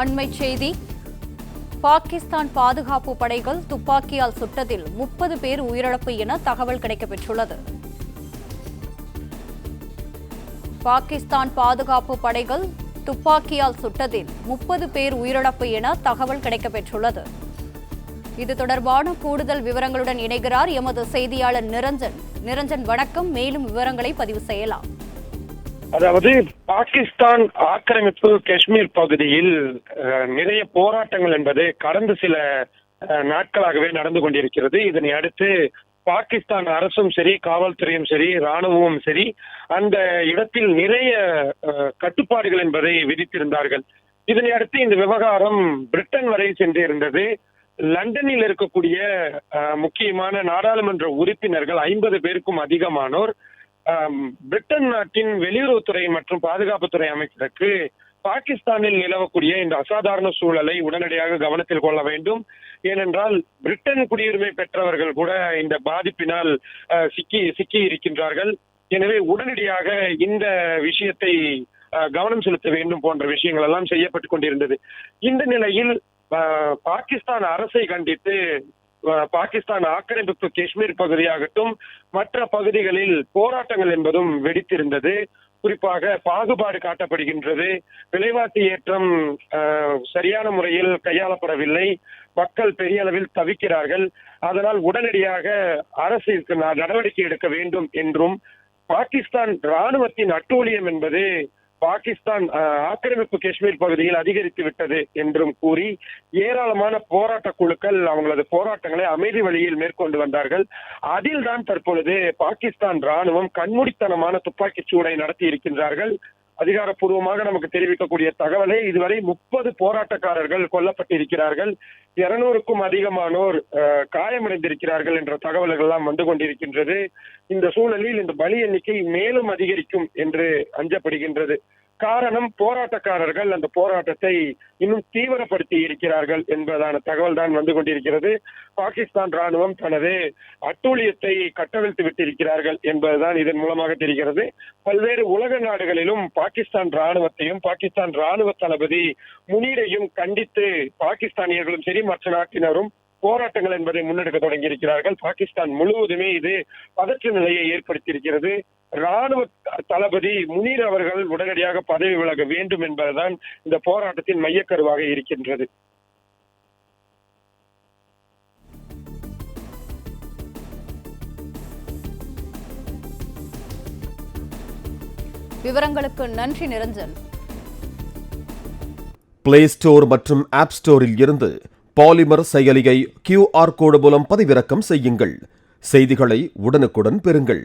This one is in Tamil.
அண்மைச் செய்தி. பாகிஸ்தான் பாதுகாப்பு படைகள் துப்பாக்கியால் சுட்டதில் 30 பேர் உயிரிழப்பு என தகவல் கிடைக்கப்பெற்றுள்ளது. பாகிஸ்தான் பாதுகாப்பு படைகள் துப்பாக்கியால் சுட்டதில் 30 பேர் உயிரிழப்பு என தகவல் கிடைக்கப்பெற்றுள்ளது. இது தொடர்பான கூடுதல் விவரங்களுடன் இணைகிறார் எமது செய்தியாளர் நிரஞ்சன். நிரஞ்சன், வணக்கம். மேலும் விவரங்களை பதிவு செய்யலாம். அதாவது பாகிஸ்தான் ஆக்கிரமிப்பு காஷ்மீர் பகுதியில் நிறைய போராட்டங்கள் என்பது கடந்த சில நாட்களாகவே நடந்து கொண்டிருக்கிறது. இதனை அடுத்து பாகிஸ்தான் அரசும் சரி, காவல்துறையும் சரி, ராணுவமும் சரி அந்த இடத்தில் நிறைய கட்டுப்பாடுகள் என்பதை விதித்திருந்தார்கள். இதனை அடுத்து இந்த விவகாரம் பிரிட்டன் வரை சென்றிருந்தது. லண்டனில் இருக்கக்கூடிய முக்கியமான நாடாளுமன்ற உறுப்பினர்கள் 50 பேருக்கும் அதிகமானோர் பிரிட்டன் நாட்டின் வெளியுறவுத்துறை மற்றும் பாதுகாப்புத்துறை அமைச்சருக்கு பாகிஸ்தானில் நிலவக்கூடிய இந்த அசாதாரண சூழலை உடனடியாக கவனத்தில் கொள்ள வேண்டும். ஏனென்றால் பிரிட்டன் குடியுரிமை பெற்றவர்கள் கூட இந்த பாதிப்பினால் சிக்கி இருக்கின்றார்கள். எனவே உடனடியாக இந்த விஷயத்தை கவனம் செலுத்த வேண்டும் போன்ற விஷயங்கள் எல்லாம் செய்யப்பட்டுக் கொண்டிருந்தது. இந்த நிலையில் பாகிஸ்தான் அரசை கண்டித்து பாகிஸ்தான் ஆக்கிரமிப்பு காஷ்மீர் பகுதியாகட்டும் மற்ற பகுதிகளில் போராட்டங்கள் என்பதும் வெடித்திருந்தது. குறிப்பாக பாகுபாடு காட்டப்படுகின்றது, விலைவாசி ஏற்றம் சரியான முறையில் கையாளப்படவில்லை, மக்கள் பெரிய அளவில் தவிக்கிறார்கள், அதனால் உடனடியாக அரசு நடவடிக்கை எடுக்க வேண்டும் என்றும், பாகிஸ்தான் ராணுவத்தின் அட்டூழியம் என்பது பாகிஸ்தான் ஆக்கிரமிப்பு காஷ்மீர் பகுதியில் அதிகரித்து விட்டது என்றும் கூறி ஏராளமான போராட்ட குழுக்கள் அவங்களது போராட்டங்களை அமைதி வழியில் மேற்கொண்டு வந்தார்கள். அதில் தான் தற்பொழுது பாகிஸ்தான் ராணுவம் கண்மூடித்தனமான துப்பாக்கிச் சூடை நடத்தி இருக்கின்றார்கள். அதிகாரப்பூர்வமாக நமக்கு தெரிவிக்கக்கூடிய தகவலை இதுவரை 30 போராட்டக்காரர்கள் கொல்லப்பட்டிருக்கிறார்கள், 200க்கும் அதிகமானோர் காயமடைந்திருக்கிறார்கள் என்ற தகவல்கள் எல்லாம் வந்து கொண்டிருக்கின்றது. இந்த சூழலில் இந்த பலி எண்ணிக்கை மேலும் அதிகரிக்கும் என்று அஞ்சப்படுகின்றது. காரணம், போராட்டக்காரர்கள் அந்த போராட்டத்தை இன்னும் தீவிரப்படுத்தி இருக்கிறார்கள் என்பதான தகவல் தான் வந்து கொண்டிருக்கிறது. பாகிஸ்தான் ராணுவம் தனது அட்டூழியத்தை கட்டவிழ்த்து விட்டிருக்கிறார்கள் என்பதுதான் இதன் மூலமாக தெரிகிறது. பல்வேறு உலக நாடுகளிலும் பாகிஸ்தான் ராணுவத்தையும் பாகிஸ்தான் ராணுவ தளபதி முனீரையும் கண்டித்து பாகிஸ்தானியர்களும் சரி மற்ற நாட்டினரும் போராட்டங்கள் என்பதை முன்னெடுக்க தொடங்கி இருக்கிறார்கள். பாகிஸ்தான் முழுவதுமே இது பதற்ற நிலையை ஏற்படுத்தியிருக்கிறது. ராணுவ தளபதி முனீர் அவர்கள் உடனடியாக பதவி விலக வேண்டும் என்பதுதான் இந்த போராட்டத்தின் மையக்கருவாக இருக்கின்றது. விவரங்களுக்கு நன்றி நிரஞ்சன். பிளே ஸ்டோர் மற்றும் ஆப் ஸ்டோரில் இருந்து பாலிமர் செயலியை QR கோடு மூலம் பதிவிறக்கம் செய்யுங்கள். செய்திகளை உடனுக்குடன் பெறுங்கள்.